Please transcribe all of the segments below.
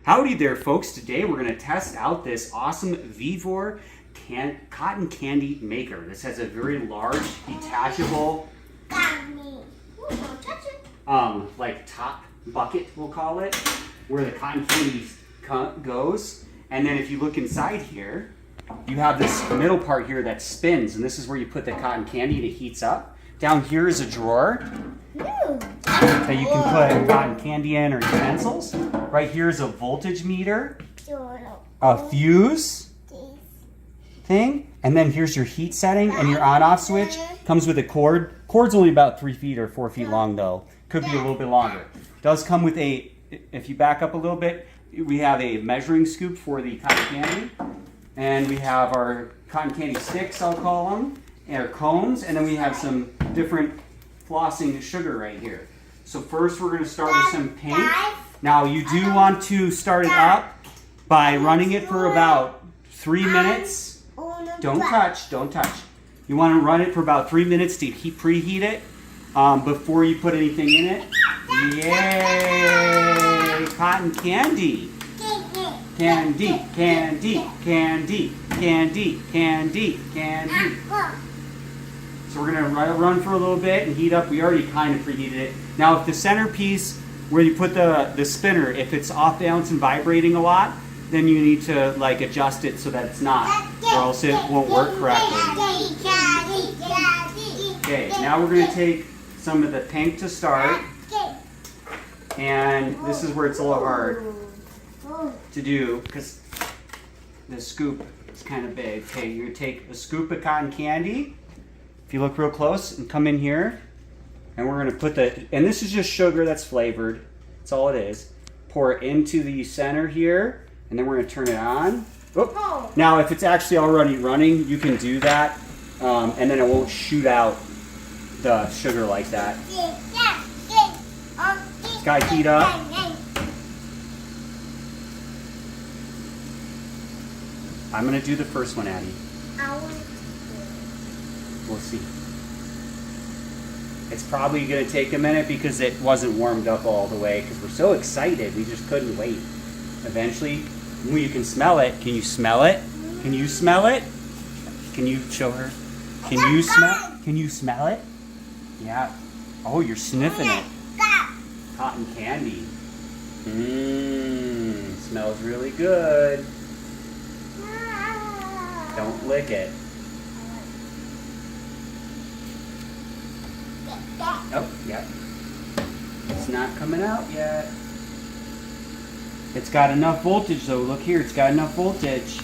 Howdy there, folks. Today we're going to test out this awesome VIVO cotton candy maker. This has a very large, detachable, like top bucket, we'll call it, where the cotton candy goes. And then if you look inside here, you have this middle part here that spins, and this is where you put the cotton candy and it heats up. Down here is a drawer that you can put cotton candy in or utensils. Right here is a voltage meter, a fuse thing, and then here's your heat setting and your on-off switch. Comes with a cord. Cord's only about 3 feet or 4 feet long though. Could be a little bit longer. Does come with a, if you back up a little bit, we have a measuring scoop for the cotton candy. And we have our cotton candy sticks, I'll call them, and our cones, and then we have some different flossing sugar right here. So first we're going to start with some pink. Now you do want to start it up by running it for about 3 minutes. Don't touch, don't touch. You want to run it for about 3 minutes to preheat it before you put anything in it. Yay! Cotton candy. Candy, candy, candy, candy, candy, candy. So we're going to run for a little bit and heat up. We already kind of preheated it. Now if the centerpiece where you put the spinner, if it's off balance and vibrating a lot, then you need to like adjust it so that it's not, or else it won't work correctly. Okay, now we're going to take some of the pink to start. And this is where it's a little hard to do because the scoop is kind of big. Okay, you're going to take a scoop of cotton candy. If you look real close and come in here, and we're going to put and this is just sugar that's flavored. That's all it is. Pour it into the center here, and then we're going to turn it on. Oh. Now, if it's actually already running, you can do that, and then it won't shoot out the sugar like that. It's got to heat up. I'm going to do the first one, Addie. We'll see. It's probably going to take a minute because it wasn't warmed up all the way because we're so excited. We just couldn't wait. Eventually, you can smell it. Can you smell it? Can you smell it? Can you show her? Can you smell? Can you smell it? Yeah. Oh, you're sniffing it. Cotton candy. Mmm. Smells really good. Don't lick it. Oh, yeah. It's not coming out yet. It's got enough voltage though. Look here, it's got enough voltage.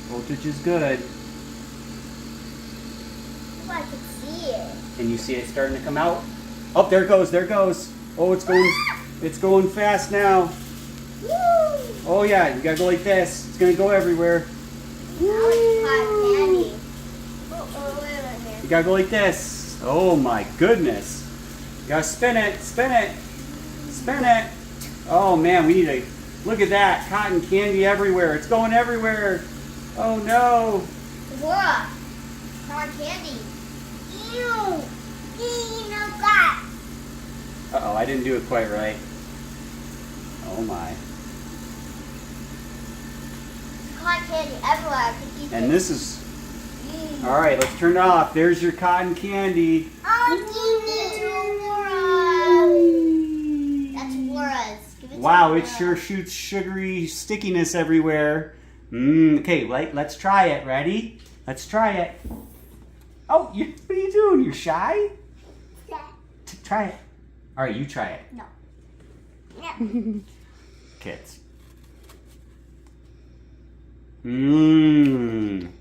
Voltage is good. Oh, I can see it. Can you see it starting to come out? Oh, there it goes, there it goes. Oh, it's going fast now. Woo! Oh yeah, you gotta go like this. It's gonna go everywhere. Now it's cotton candy. You gotta go like this. Oh my goodness. You gotta spin it, spin it, spin it. Oh man, we need to look at that. Cotton candy everywhere. It's going everywhere. Oh no. Laura, cotton candy. Ew. No God. Uh-oh, I didn't do it quite right. Oh my. Cotton candy everywhere. I could eat And it. this is... Alright, let's turn it off. There's your cotton candy. Oh, that's Laura's. Give it to Wow, Laura. it sure shoots sugary stickiness everywhere. Okay, let's try it. Ready? Let's try it. Oh, what are you doing? You're shy? Yeah. Try it. Alright, you try it. No. Kids. Mmm.